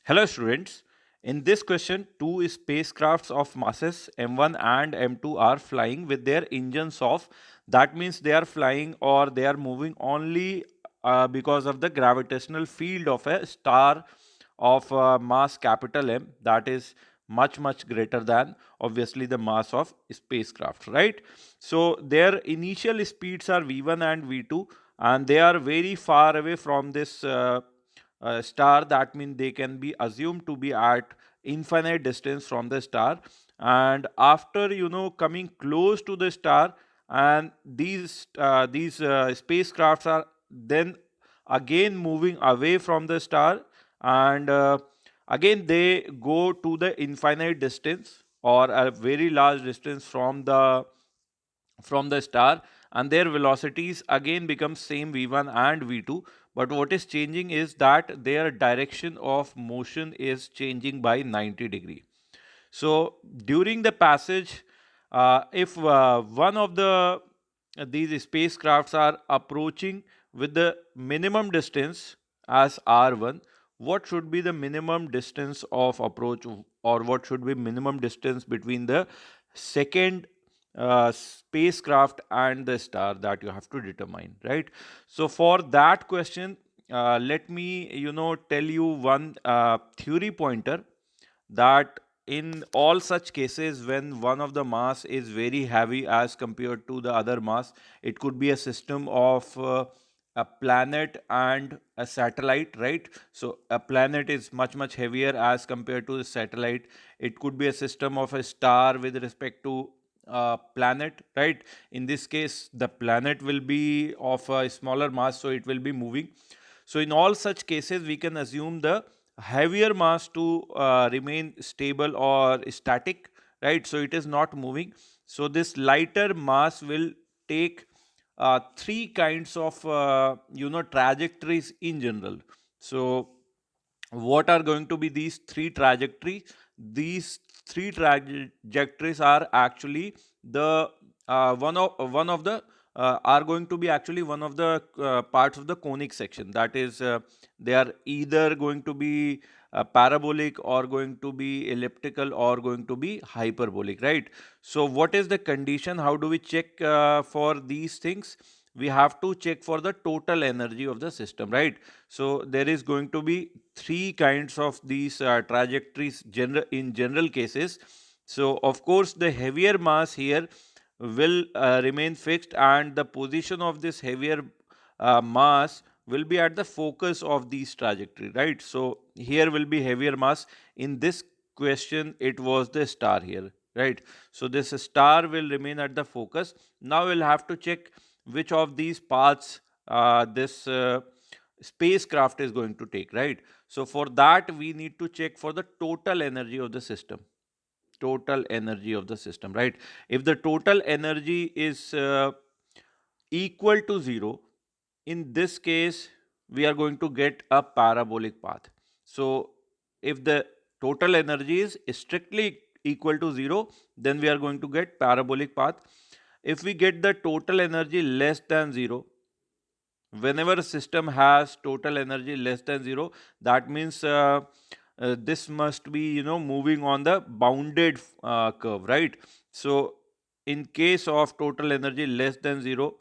Hello students. In this question, two spacecrafts of masses M1 and M2 are flying with their engines off. That means they are flying or they are moving only because of the gravitational field of a star of mass capital M, that is much greater than obviously the mass of spacecraft, right? So their initial speeds are v1 and v2, and they are very far away from this star. That means they can be assumed to be at infinite distance from the star, and after coming close to the star, and these spacecrafts are then again moving away from the star, and again they go to the infinite distance or a very large distance from the star, and their velocities again become same v1 and v2, but what is changing is that their direction of motion is changing by 90 degree. So during the passage, if one of these spacecrafts are approaching with the minimum distance as r1, what should be the minimum distance of approach, or what should be minimum distance between the second spacecraft and the star, that you have to determine, right? So for that question, let me tell you one theory pointer, that in all such cases when one of the mass is very heavy as compared to the other mass, it could be a system of a planet and a satellite, right? So a planet is much heavier as compared to the satellite. It could be a system of a star with respect to planet, right? In this case the planet will be of a smaller mass, so it will be moving. So in all such cases we can assume the heavier mass to remain stable or static, right? So it is not moving. So this lighter mass will take three kinds of trajectories in general. So what are going to be these three trajectories? These three trajectories are actually the one of the are going to be actually one of the parts of the conic section. That is, they are either going to be parabolic or going to be elliptical or going to be hyperbolic, right? So what is the condition? How do we check for these things? We have to check for the total energy of the system, right? So there is going to be three kinds of these trajectories in general cases. So of course the heavier mass here will remain fixed, and the position of this heavier mass will be at the focus of these trajectory, right? So here will be heavier mass. In this question it was the star here, right? So this star will remain at the focus. Now we'll have to check which of these paths this spacecraft is going to take, right? So for that we need to check for the total energy of the system. Total energy of the system, right? If the total energy is equal to 0, in this case we are going to get a parabolic path. So if the total energy is strictly equal to 0, then we are going to get parabolic path. If we get the total energy less than 0, whenever a system has total energy less than 0, that means this must be moving on the bounded curve, right? So in case of total energy less than 0,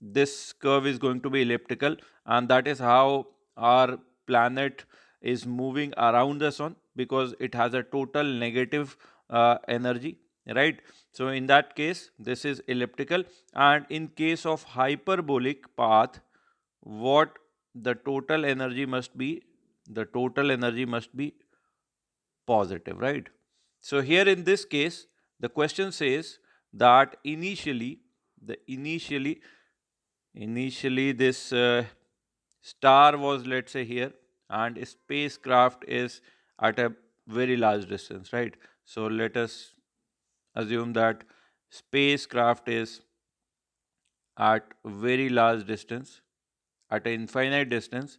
this curve is going to be elliptical, and that is how our planet is moving around the sun, because it has a total negative energy, right? So in that case this is elliptical. And in case of hyperbolic path, what the total energy must be? The total energy must be positive, right? So here in this case the question says that initially this star was, let's say, here, and spacecraft is at a very large distance, right? So let us assume that spacecraft is at very large distance, at an infinite distance,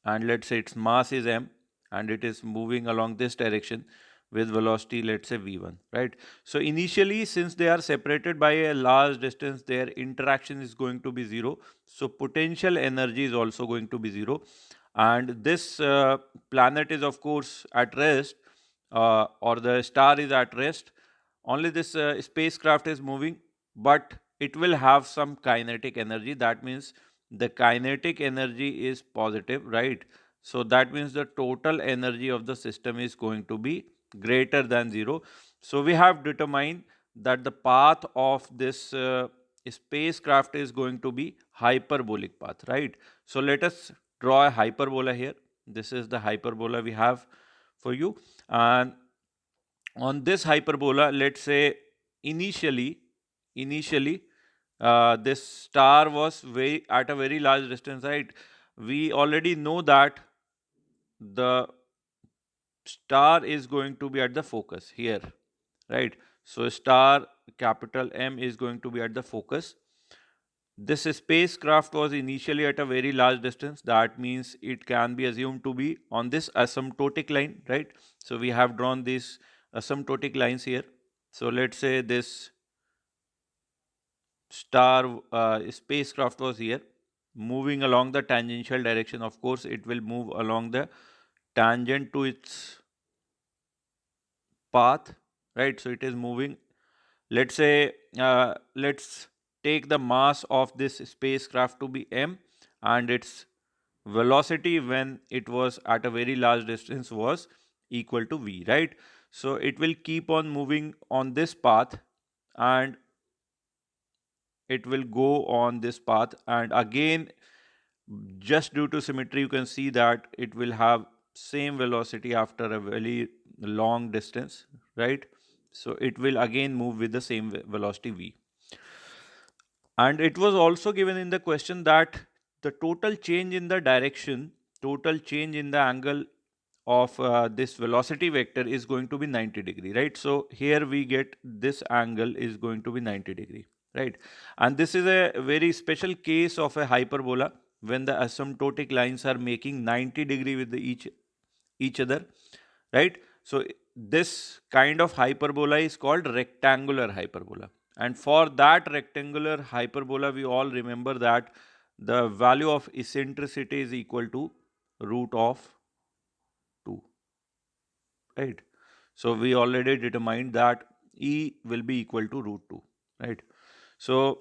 and let's say its mass is m, and it is moving along this direction with velocity, let's say v1, right? So initially, since they are separated by a large distance, their interaction is going to be 0. So potential energy is also going to be 0. and this planet is of course at rest, or the star is at rest. Only this spacecraft is moving, but it will have some kinetic energy. That means the kinetic energy is positive, right? So that means the total energy of the system is going to be greater than zero. So we have determined that the path of this spacecraft is going to be hyperbolic path, right? So let us draw a hyperbola here. This is the hyperbola we have for you. And on this hyperbola, let's say initially this star was very at a very large distance, right? We already know that the star is going to be at the focus here, right? So star capital M is going to be at the focus. This spacecraft was initially at a very large distance. That means it can be assumed to be on this asymptotic line, right? So we have drawn these asymptotic lines here. So let's say this star spacecraft was here, moving along the tangential direction. Of course, it will move along the tangent to its path, right? So it is moving. Let's say, let's take the mass of this spacecraft to be m, and its velocity when it was at a very large distance was equal to v, right? So it will keep on moving on this path, and it will go on this path, and again, just due to symmetry, you can see that it will have same velocity after a very long distance, right? So it will again move with the same velocity v. And it was also given in the question that the total change in the direction, total change in the angle of this velocity vector is going to be 90 degree, right? So here we get this angle is going to be 90 degree, right? And this is a very special case of a hyperbola when the asymptotic lines are making 90 degree with each other, right? So this kind of hyperbola is called rectangular hyperbola. And for that rectangular hyperbola, we all remember that the value of eccentricity is equal to root of 2, right? So we already determined that E will be equal to root 2, right? So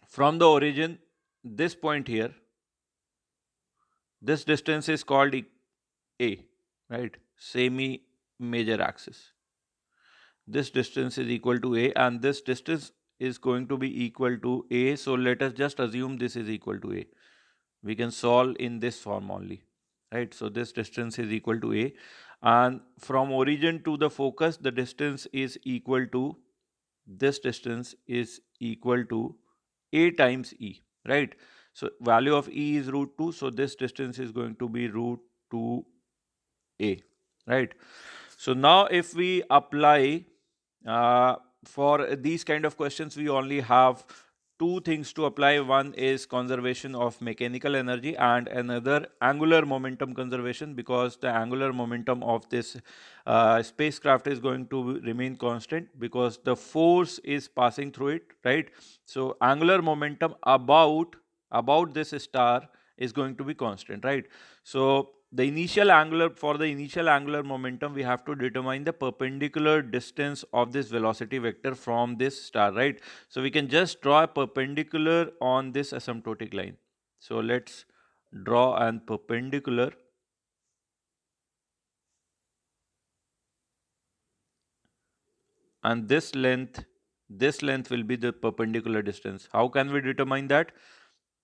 from the origin, this point here, this distance is called A, right? Semi major axis. This distance is equal to A, and this distance is going to be equal to A. So let us just assume this is equal to A. We can solve in this form only, right? So this distance is equal to A, and from origin to the focus, the distance is equal to, this distance is equal to A times E, right? So value of E is root 2. So this distance is going to be root 2A, right? So now if we apply uh, for these kind of questions, we only have two things to apply. One is conservation of mechanical energy, and another angular momentum conservation, because the angular momentum of this spacecraft is going to remain constant because the force is passing through it, right? So angular momentum about this star is going to be constant, right? So the initial angular momentum, we have to determine the perpendicular distance of this velocity vector from this star, right? So we can just draw a perpendicular on this asymptotic line. So let's draw an perpendicular, and this length will be the perpendicular distance. How can we determine that?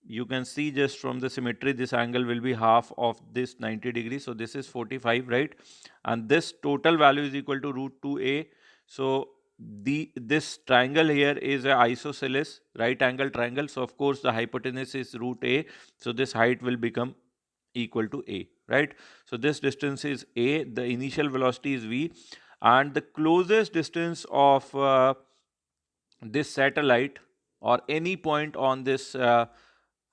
You can see just from the symmetry, this angle will be half of this 90 degrees. So this is 45, right? And this total value is equal to root 2a. So this triangle here is a isosceles right angle triangle. So of course the hypotenuse is root a. So this height will become equal to a, right? So this distance is a, the initial velocity is v, and the closest distance of this satellite or any point on this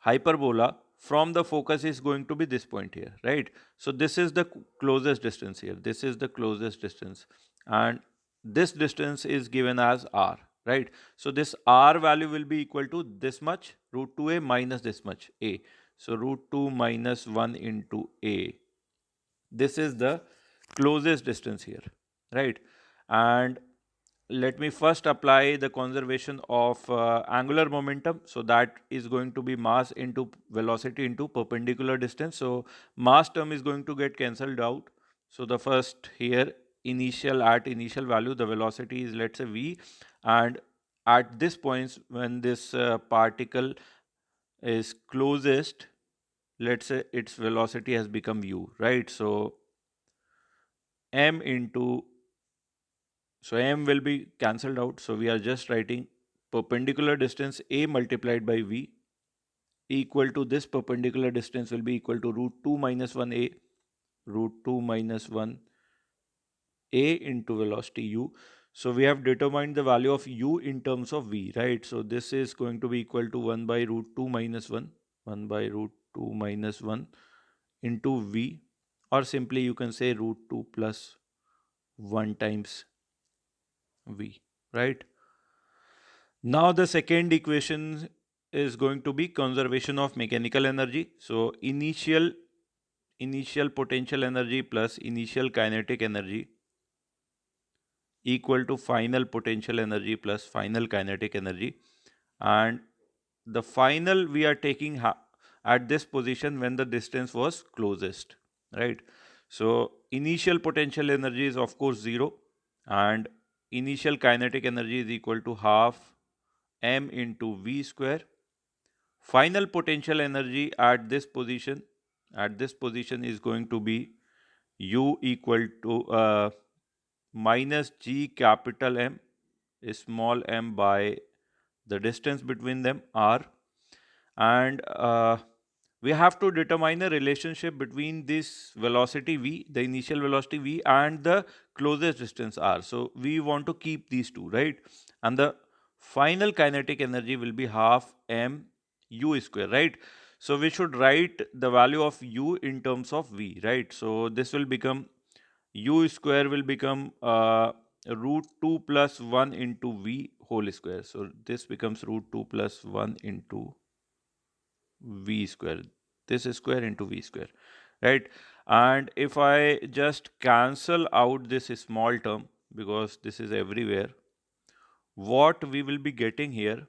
hyperbola from the focus is going to be this point here, right? So this is the closest distance here. This is the closest distance, and this distance is given as r, right? So this r value will be equal to this much root 2a minus this much a. So root 2 minus 1 into a. This is the closest distance here, right? And let me first apply the conservation of angular momentum. So that is going to be mass into velocity into perpendicular distance. So mass term is going to get cancelled out. So the first here, at initial value, the velocity is, let's say, v, and at this point when this particle is closest, let's say its velocity has become u, right? So m into, so m will be cancelled out. So we are just writing perpendicular distance a multiplied by v equal to this perpendicular distance will be equal to root 2 minus 1 a, root 2 minus 1 a into velocity u. So we have determined the value of u in terms of v, right? So this is going to be equal to 1 by root 2 minus 1, 1 by root 2 minus 1 into v, or simply you can say root 2 plus 1 times v, right? Now the second equation is going to be conservation of mechanical energy. So initial potential energy plus initial kinetic energy equal to final potential energy plus final kinetic energy, and the final we are taking at this position when the distance was closest, right? So initial potential energy is of course 0, and initial kinetic energy is equal to half m into v square. Final potential energy at this position is going to be u equal to minus g capital M small m by the distance between them r, and we have to determine a relationship between this velocity v, the initial velocity v, and the closest distance r. So we want to keep these two, right? And the final kinetic energy will be half m u square, right? So we should write the value of u in terms of v, right? So this will become u square will become root 2 plus 1 into v whole square. So this becomes root 2 plus 1 into v square. This is square into v square, right? And if I just cancel out this small term, because this is everywhere, what we will be getting here,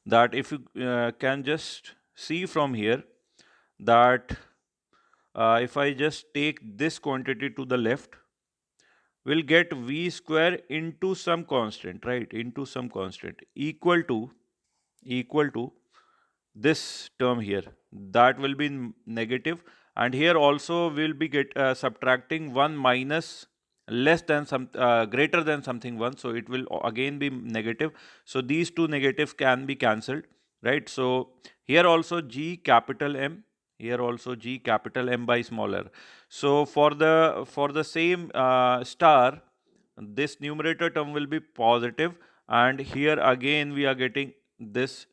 that if you can just see from here, that if I just take this quantity to the left, we'll get v square into some constant, right? Into some constant equal to this term here, that will be negative, and here also we'll be subtracting 1 minus less than some greater than something 1, so it will again be negative. So these two negatives can be cancelled, right? So here also g capital M, here also g capital M by smaller. So for the same star, this numerator term will be positive, and here again we are getting this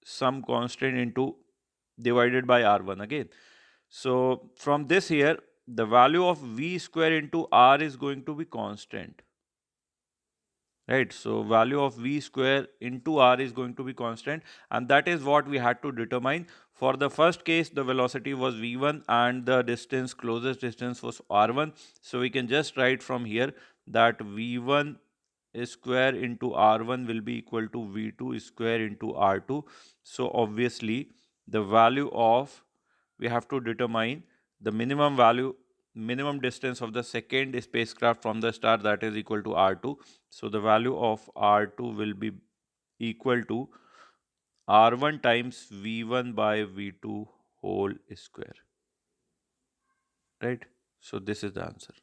some constant into divided by r1 again. So from this here, the value of v square into r is going to be constant, right? So value of v square into r is going to be constant, and that is what we had to determine. For the first case, the velocity was v1 and the distance, closest distance, was r1. So we can just write from here that v1 square into r1 will be equal to v2 square into r2. So obviously the value of, we have to determine the minimum distance of the second spacecraft from the star, that is equal to r2. So the value of r2 will be equal to r1 times v1 by v2 whole square, right? So this is the answer.